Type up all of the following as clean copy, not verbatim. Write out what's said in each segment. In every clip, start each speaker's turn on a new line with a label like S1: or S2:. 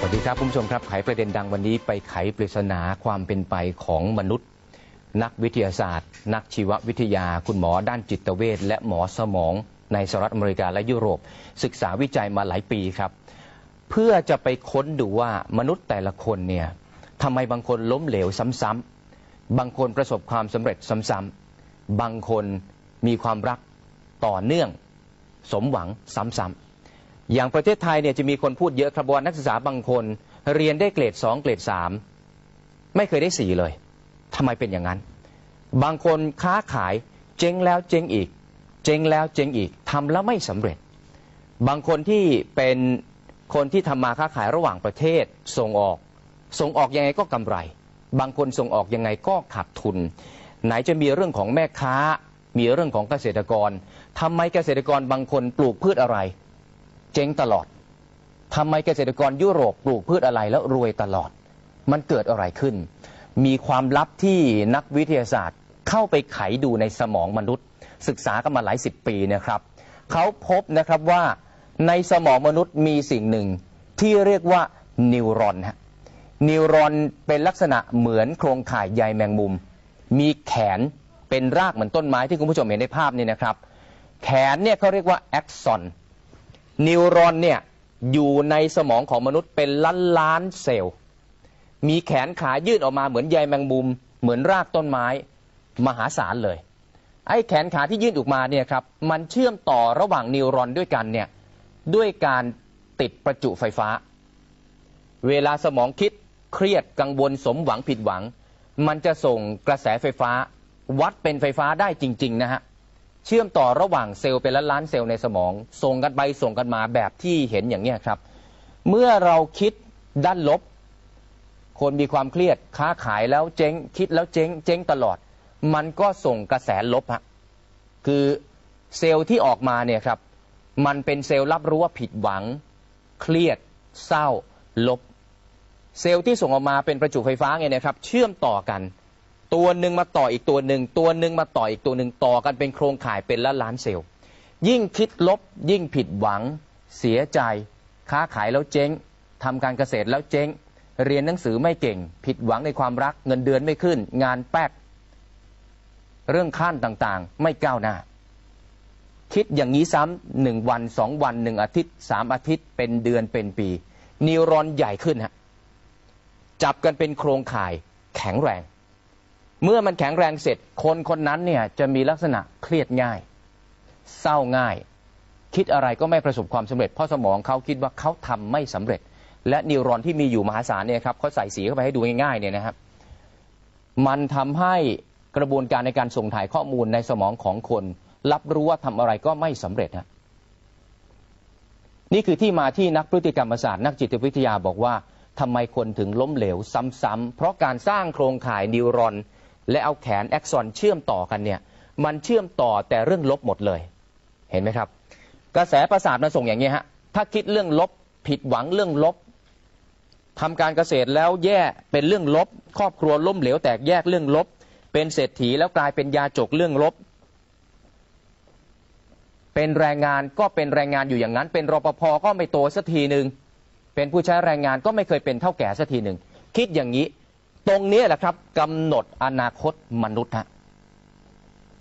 S1: วัสดีครับคุณผู้ชมครับไขประเด็นดังวันนี้ไปไขปริศนาความเป็นไปของมนุษย์นักวิทยาศาสตร์นักชีววิทยาคุณหมอด้านจิตเวชและหมอสมองในสหรัฐอเมริกาและยุโรปศึกษาวิจัยมาหลายปีครับเพื่อจะไปค้นดูว่ามนุษย์แต่ละคนเนี่ยทำไมบางคนล้มเหลวซ้ำๆบางคนประสบความสำเร็จซ้ำๆบางคนมีความรักต่อเนื่องสมหวังซ้ำๆอย่างประเทศไทยเนี่ยจะมีคนพูดเยอะครับว่านักศึกษาบางคนเรียนได้เกรด2เกรด3ไม่เคยได้4เลยทำไมเป็นอย่างนั้นบางคนค้าขายเจ๊งแล้วเจ๊งอีกเจ๊งแล้วเจ๊งอีกทำแล้วไม่สำเร็จบางคนที่เป็นคนที่ทำมาค้าขายระหว่างประเทศส่งออกยังไงก็กำไรบางคนส่งออกยังไงก็ขาดทุนไหนจะมีเรื่องของแม่ค้ามีเรื่องของเกษตรกรทำไมเกษตรกรบางคนปลูกพืชอะไรเจ๊งตลอดทำไมเกษตรกรยุโรปปลูกพืชอะไรแล้วรวยตลอดมันเกิดอะไรขึ้นมีความลับที่นักวิทยาศาสตร์เข้าไปไขดูในสมองมนุษย์ศึกษากันมาหลาย10 ปีนะครับเขาพบนะครับว่าในสมองมนุษย์มีสิ่งหนึ่งที่เรียกว่านิวรอนนิวรอนเป็นลักษณะเหมือนโครงข่ายใยแมงมุมมีแขนเป็นรากเหมือนต้นไม้ที่คุณผู้ชมเห็นในภาพนี้นะครับแขนเนี่ยเขาเรียกว่าแอ็กซอนนิวรอนเนี่ยอยู่ในสมองของมนุษย์เป็นล้านเซลล์มีแขนขายื่นออกมาเหมือนใยแมงมุมเหมือนรากต้นไม้มหาศาลเลยไอ้แขนขาที่ยื่นออกมาเนี่ยครับมันเชื่อมต่อระหว่างนิวรอนด้วยกันเนี่ยด้วยการติดประจุไฟฟ้าเวลาสมองคิดเครียดกังวลสมหวังผิดหวังมันจะส่งกระแสไฟฟ้าวัดเป็นไฟฟ้าได้จริงๆนะฮะเชื่อมต่อระหว่างเซลล์เป็นล้านเซลล์ในสมองส่งกันไปส่งกันมาแบบที่เห็นอย่างนี้ครับเมื่อเราคิดด้านลบคนมีความเครียดค้าขายแล้วเจ๊งคิดแล้วเจ๊งตลอดมันก็ส่งกระแสลบฮะคือเซลล์ที่ออกมาเนี่ยครับมันเป็นเซลล์รับรู้ว่าผิดหวังเครียดเศร้าลบเซลล์ที่ส่งออกมาเป็นประจุไฟฟ้าไงนะครับเชื่อมต่อกันตัวหนึ่งมาต่ออีกตัวหนึ่งตัวหนึ่งมาต่ออีกตัวหนึ่งต่อกันเป็นโครงข่ายเป็นล้านเซลล์ยิ่งคิดลบยิ่งผิดหวังเสียใจค้าขายแล้วเจ๊งทำการเกษตรแล้วเจ๊งเรียนหนังสือไม่เก่งผิดหวังในความรักเงินเดือนไม่ขึ้นงานแป๊กเรื่องขั้นต่างๆไม่ก้าวหน้าคิดอย่างนี้ซ้ำ1 วัน 2 วัน1 อาทิตย์3 อาทิตย์เป็นเดือนเป็นปีนิวรอนใหญ่ขึ้นฮะจับกันเป็นโครงข่ายแข็งแรงเมื่อมันแข็งแรงเสร็จคนคนนั้นเนี่ยจะมีลักษณะเครียดง่ายเศร้าง่ายคิดอะไรก็ไม่ประสบความสำเร็จเพราะสมองเขาคิดว่าเขาทำไม่สำเร็จและนิวรอนที่มีอยู่มหาศาลเนี่ยครับเขาใส่สีเข้าไปให้ดูง่ายๆเนี่ยนะครับมันทำให้กระบวนการในการส่งถ่ายข้อมูลในสมองของคนรับรู้ว่าทำอะไรก็ไม่สำเร็จฮะนี่คือที่มาที่นักพฤติกรรมศาสตร์นักจิตวิทยาบอกว่าทำไมคนถึงล้มเหลวซ้ำๆเพราะการสร้างโครงข่ายนิวรอนและเอาแขนแอ็กซอนเชื่อมต่อกันเนี่ยมันเชื่อมต่อแต่เรื่องลบหมดเลยเห็นไหมครับกระแสประสาทมันส่งอย่างนี้ฮะถ้าคิดเรื่องลบผิดหวังเรื่องลบทำการเกษตรแล้วแย่เป็นเรื่องลบครอบครัวล้มเหลวแตกแยกเรื่องลบเป็นเศรษฐีแล้วกลายเป็นยาจกเรื่องลบเป็นแรงงานก็เป็นแรงงานอยู่อย่างนั้นเป็นรปภก็ไม่โตสักทีหนึ่งเป็นผู้ใช้แรงงานก็ไม่เคยเป็นเท่าแก่สักทีหนึ่งคิดอย่างนี้ตรงนี้แหละครับกำหนดอนาคตมนุษย์ฮะ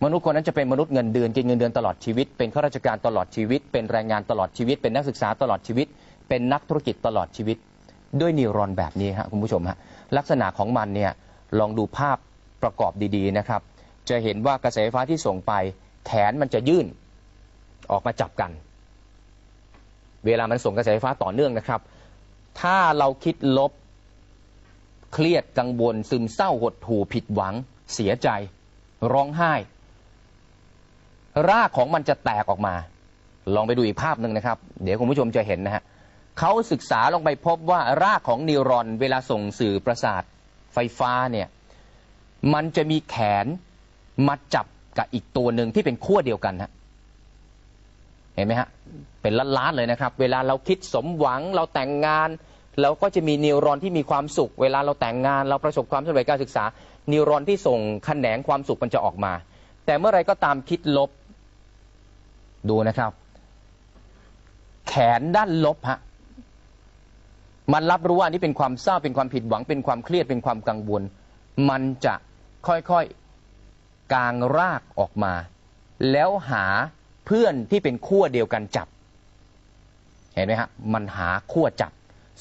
S1: มนุษย์คนนั้นจะเป็นมนุษย์เงินเดือนกินเงินเดือนตลอดชีวิตเป็นข้าราชการตลอดชีวิตเป็นแรงงานตลอดชีวิตเป็นนักศึกษาตลอดชีวิตเป็นนักธุรกิจตลอดชีวิตด้วยนิวรอนแบบนี้ฮะคุณผู้ชมฮะลักษณะของมันเนี่ยลองดูภาพประกอบดีๆนะครับจะเห็นว่ากระแสไฟฟ้าที่ส่งไปแขนมันจะยื่นออกมาจับกันเวลามันส่งกระแสไฟฟ้าต่อเนื่องนะครับถ้าเราคิดลบเครียดกังวลซึมเศร้าหดหู่ผิดหวังเสียใจร้องไห้รากของมันจะแตกออกมาลองไปดูอีกภาพหนึ่งนะครับเดี๋ยวคุณผู้ชมจะเห็นนะฮะเขาศึกษาลงไปพบว่ารากของนิวรอนเวลาส่งสื่อประสาทไฟฟ้าเนี่ยมันจะมีแขนมาจับกับอีกตัวหนึ่งที่เป็นขั้วเดียวกันฮะเห็นไหมฮะเป็นล้านๆเลยนะครับเวลาเราคิดสมหวังเราแต่งงานเราก็จะมีนิวรอนที่มีความสุขเวลาเราแต่งงานเราประสบความสำเร็จการศึกษานิวรอนที่ส่งแขนงความสุขมันจะออกมาแต่เมื่อไรก็ตามคิดลบดูนะครับแขนด้านลบฮะ มันรับรู้ว่าอันนี้เป็นความเศร้าเป็นความผิดหวังเป็นความเครียดเป็นความกังวลมันจะค่อยๆกางรากออกมาแล้วหาเพื่อนที่เป็นขั้วเดียวกันจับเห็นไหมฮะมันหาขั้วจับ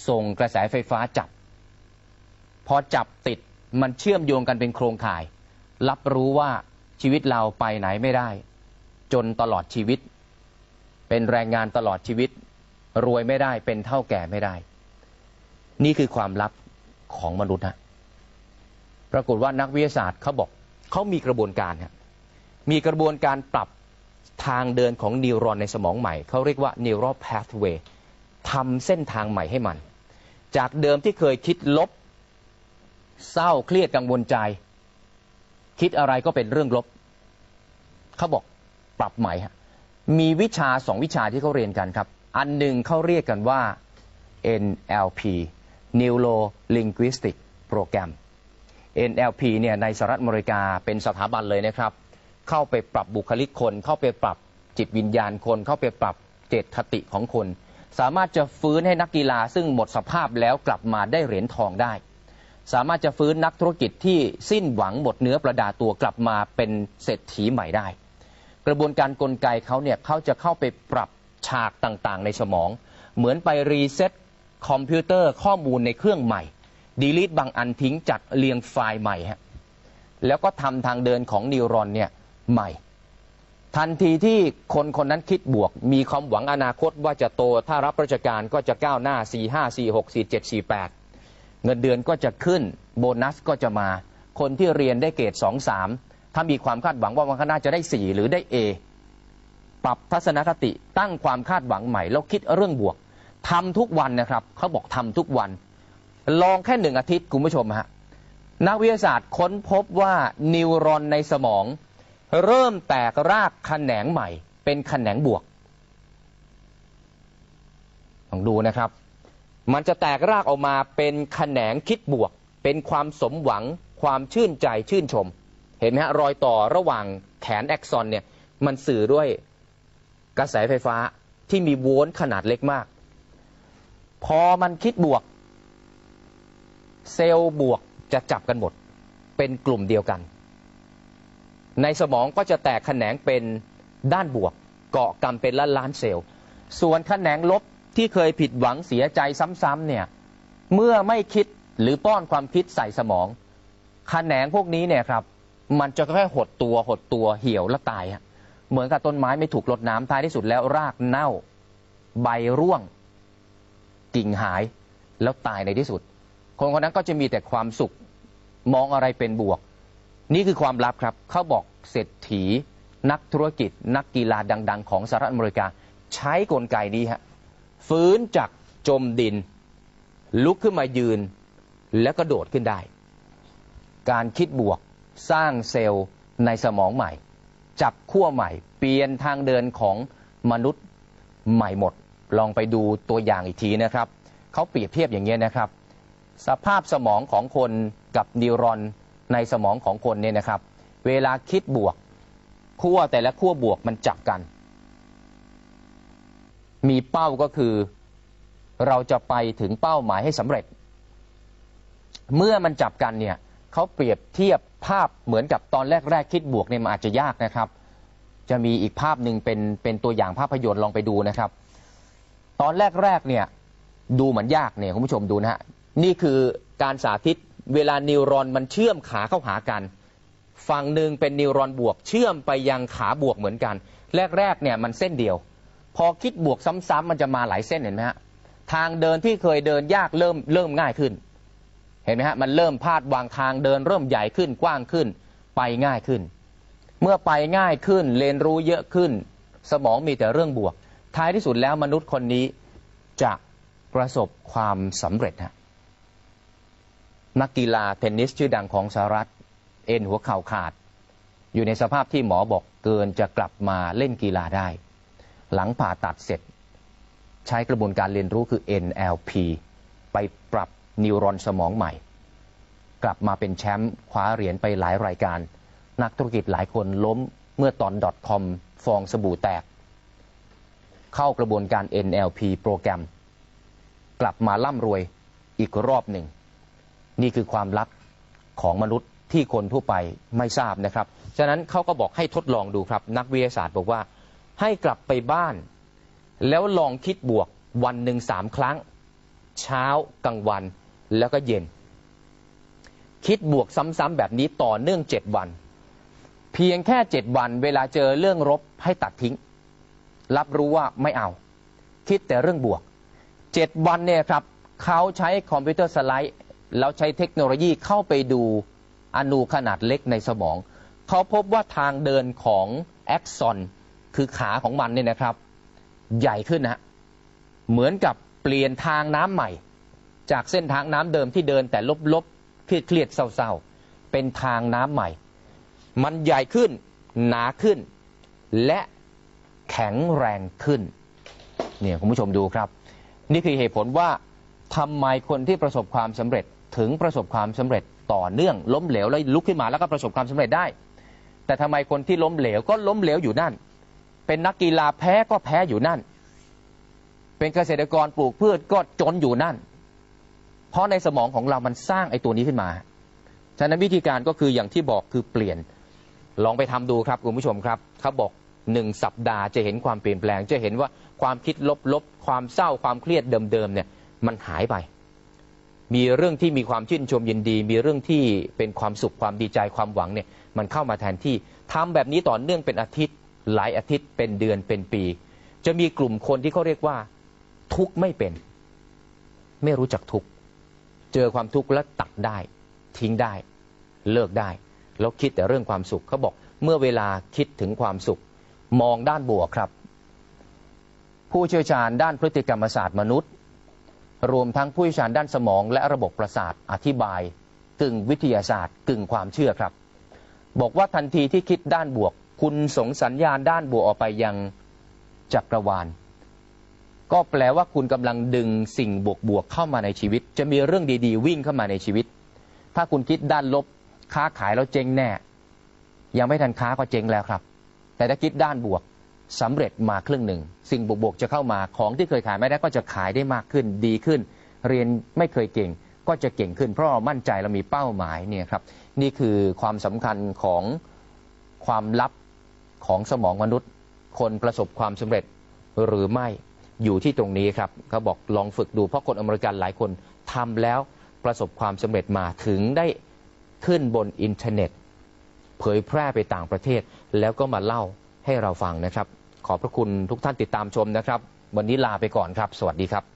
S1: ส่งกระแสไฟฟ้าจับพอจับติดมันเชื่อมโยงกันเป็นโครงข่ายรับรู้ว่าชีวิตเราไปไหนไม่ได้จนตลอดชีวิตเป็นแรงงานตลอดชีวิตรวยไม่ได้เป็นเท่าแก่ไม่ได้นี่คือความลับของมนุษย์ฮะปรากฏว่านักวิทยาศาสตร์เขาบอกเขามีกระบวนการฮะมีกระบวนการปรับทางเดินของนิวรอนในสมองใหม่เขาเรียกว่า neural pathway ทำเส้นทางใหม่ให้มันจากเดิมที่เคยคิดลบเศร้าเครียดกังวลใจคิดอะไรก็เป็นเรื่องลบเขาบอกปรับใหม่ฮะมีวิชา2 วิชาที่เขาเรียนกันครับอันหนึ่งเขาเรียกกันว่า NLP Neuro Linguistic Program NLP เนี่ยในสหรัฐอเมริกาเป็นสถาบันเลยนะครับเข้าไปปรับบุคลิกคนเข้าไปปรับจิตวิญญาณคนเข้าไปปรับเจตคติของคนสามารถจะฟื้นให้นักกีฬาซึ่งหมดสภาพแล้วกลับมาได้เหรียญทองได้สามารถจะฟื้นนักธุรกิจที่สิ้นหวังหมดเนื้อประดาตัวกลับมาเป็นเศรษฐีใหม่ได้กระบวนการกลไกเขาเนี่ยเขาจะเข้าไปปรับฉากต่างๆในสมองเหมือนไปรีเซ็ตคอมพิวเตอร์ข้อมูลในเครื่องใหม่ดีลีทบางอันทิ้งจัดเรียงไฟล์ใหม่ฮะแล้วก็ทำทางเดินของนิวรอนเนี่ยใหม่ทันทีที่คนคนนั้นคิดบวกมีความหวังอนาคตว่าจะโตถ้ารับราชการก็จะก้าวหน้า4 5 4 6 4 7 4 8เงินเดือนก็จะขึ้นโบนัสก็จะมาคนที่เรียนได้เกรด2 3ถ้ามีความคาดหวังว่าวันข้างหน้าจะได้4หรือได้ A ปรับทัศนคติตั้งความคาดหวังใหม่แล้วคิดเรื่องบวกทำทุกวันนะครับเขาบอกทำทุกวันลองแค่1 อาทิตย์คุณผู้ชมฮะนักวิทยาศาสตร์ค้นพบว่านิวรอนในสมองเริ่มแตกรากแขนงใหม่เป็นแขนงบวกลองดูนะครับมันจะแตกรากออกมาเป็นแขนงคิดบวกเป็นความสมหวังความชื่นใจชื่นชมเห็นไหมฮะรอยต่อระหว่างแขนแอ็กซอนเนี่ยมันสื่อด้วยกระแสไฟฟ้าที่มีโวลต์ขนาดเล็กมากพอมันคิดบวกเซลล์บวกจะจับกันหมดเป็นกลุ่มเดียวกันในสมองก็จะแตกแขนงเป็นด้านบวกเกาะกำเป็นล้านเซลล์ส่วนแขนงลบที่เคยผิดหวังเสียใจซ้ำๆเนี่ยเมื่อไม่คิดหรือป้อนความคิดใส่สมองแขนงพวกนี้เนี่ยครับมันจะค่อยๆหดตัวเหี่ยวและตายฮะเหมือนกับต้นไม้ไม่ถูกรดน้ำท้ายที่สุดแล้วรากเน่าใบร่วงกิ่งหายแล้วตายในที่สุดคนคนนั้นก็จะมีแต่ความสุขมองอะไรเป็นบวกนี่คือความลับครับเขาบอกเศรษฐีนักธุรกิจนักกีฬาดังๆของสหรัฐอเมริกาใช้กลไกนี้ฮะฟื้นจากจมดินลุกขึ้นมายืนแล้วก็โดดขึ้นได้การคิดบวกสร้างเซลล์ในสมองใหม่จับขั้วใหม่เปลี่ยนทางเดินของมนุษย์ใหม่หมดลองไปดูตัวอย่างอีกทีนะครับเขาเปรียบเทียบอย่างนี้นะครับสภาพสมองของคนกับนิวรอนในสมองของคนเนี่ยนะครับเวลาคิดบวกขั้วแต่ละขั้วบวกมันจับกันมีเป้าก็คือเราจะไปถึงเป้าหมายให้สำเร็จเมื่อมันจับกันเนี่ยเขาเปรียบเทียบภาพเหมือนกับตอนแรกคิดบวกเนี่ยมันอาจจะยากนะครับจะมีอีกภาพหนึ่งเป็นตัวอย่างภาพยนตร์ลองไปดูนะครับตอนแรกเนี่ยดูเหมือนยากเนี่ยคุณผู้ชมดูนะฮะนี่คือการสาธิตเวลานิวรอนมันเชื่อมขาเข้าหากันฝั่งหนึ่งเป็นนิวรอนบวกเชื่อมไปยังขาบวกเหมือนกันแรกเนี่ยมันเส้นเดียวพอคิดบวกซ้ำๆมันจะมาหลายเส้นเห็นไหมฮะทางเดินที่เคยเดินยากเริ่มง่ายขึ้นเห็นไหมฮะมันเริ่มพาดวางทางเดินเริ่มใหญ่ขึ้นกว้างขึ้นไปง่ายขึ้นเมื่อไปง่ายขึ้นเรียนรู้เยอะขึ้นสมองมีแต่เรื่องบวกท้ายที่สุดแล้วมนุษย์คนนี้จะประสบความสำเร็จฮะนักกีฬาเทนนิสชื่อดังของสหรัฐเอ็นหัวเข่าขาดอยู่ในสภาพที่หมอบอกเกินจะกลับมาเล่นกีฬาได้หลังผ่าตัดเสร็จใช้กระบวนการเรียนรู้คือ NLP ไปปรับนิวรอนสมองใหม่กลับมาเป็นแชมป์คว้าเหรียญไปหลายรายการนักธุรกิจหลายคนล้มเมื่อตอน .com ฟองสบู่แตกเข้ากระบวนการ NLP โปรแกรมกลับมาร่ำรวย อีกรอบหนึ่งนี่คือความลับของมนุษย์ที่คนทั่วไปไม่ทราบนะครับฉะนั้นเขาก็บอกให้ทดลองดูครับนักวิทยาศาสตร์บอกว่าให้กลับไปบ้านแล้วลองคิดบวกวันหนึ่ง3 ครั้งเช้ากลางวันแล้วก็เย็นคิดบวกซ้ำๆแบบนี้ต่อเนื่อง7 วันเพียงแค่7 วันเวลาเจอเรื่องลบให้ตัดทิ้งรับรู้ว่าไม่เอาคิดแต่เรื่องบวก7 วันเนี่ยครับเขาใช้คอมพิวเตอร์สไลด์แล้วใช้เทคโนโลยีเข้าไปดูอนูขนาดเล็กในสมองเขาพบว่าทางเดินของแอ็กซอนคือขาของมันเนี่ยนะครับใหญ่ขึ้นนะเหมือนกับเปลี่ยนทางน้ำใหม่จากเส้นทางน้ำเดิมที่เดินแต่ลบๆเครียดๆเศร้าๆเป็นทางน้ำใหม่มันใหญ่ขึ้นหนาขึ้นและแข็งแรงขึ้นเนี่ยคุณผู้ชมดูครับนี่คือเหตุผลว่าทำไมคนที่ประสบความสำเร็จถึงประสบความสำเร็จต่อเนื่องล้มเหลวแล้วลุกขึ้นมาแล้วก็ประสบความสำเร็จได้แต่ทำไมคนที่ล้มเหลวก็ล้มเหลวอยู่นั่นเป็นนักกีฬาแพ้ก็แพ้อยู่นั่นเป็นเกษตรกรปลูกพืชก็จนอยู่นั่นเพราะในสมองของเรามันสร้างไอ้ตัวนี้ขึ้นมาฉะนั้นวิธีการก็คืออย่างที่บอกคือเปลี่ยนลองไปทำดูครับคุณผู้ชมครับเขาบอก1 สัปดาห์จะเห็นความเปลี่ยนแปลงจะเห็นว่าความคิดลบความเศร้าความเครียดเดิมๆเนี่ยมันหายไปมีเรื่องที่มีความชื่นชมยินดีมีเรื่องที่เป็นความสุขความดีใจความหวังเนี่ยมันเข้ามาแทนที่ทำแบบนี้ต่อเนื่องเป็นอาทิตย์หลายอาทิตย์เป็นเดือนเป็นปีจะมีกลุ่มคนที่เขาเรียกว่าทุกข์ไม่เป็นไม่รู้จักทุกข์เจอความทุกข์แล้วตัดได้ทิ้งได้เลิกได้แล้วคิดแต่เรื่องความสุขเขาบอกเมื่อเวลาคิดถึงความสุขมองด้านบวกครับผู้เชี่ยวชาญด้านพฤติกรรมศาสตร์มนุษย์รวมทั้งผู้เชี่ยวชาญด้านสมองและระบบประสาทอธิบายกึ่งวิทยาศาสตร์กึ่งความเชื่อครับบอกว่าทันทีที่คิดด้านบวกคุณส่งสัญญาณด้านบวกออกไปยังจักรวาลก็แปลว่าคุณกำลังดึงสิ่งบวกเข้ามาในชีวิตจะมีเรื่องดีๆวิ่งเข้ามาในชีวิตถ้าคุณคิดด้านลบค้าขายแล้วเจ๊งแน่ยังไม่ทันค้าก็เจ๊งแล้วครับแต่ถ้าคิดด้านบวกสำเร็จมาครึ่งหนึ่งสิ่งบวกๆจะเข้ามาของที่เคยขายไม่ได้ก็จะขายได้มากขึ้นดีขึ้นเรียนไม่เคยเก่งก็จะเก่งขึ้นเพราะเรามั่นใจเรามีเป้าหมายเนี่ยครับนี่คือความสำคัญของความลับของสมองมนุษย์คนประสบความสำเร็จหรือไม่อยู่ที่ตรงนี้ครับเขาบอกลองฝึกดูเพราะคนอเมริกันหลายคนทำแล้วประสบความสำเร็จมาถึงได้ขึ้นบนอินเทอร์เน็ตเผยแพร่ไปต่างประเทศแล้วก็มาเล่าให้เราฟังนะครับขอบพระคุณทุกท่านติดตามชมนะครับวันนี้ลาไปก่อนครับสวัสดีครับ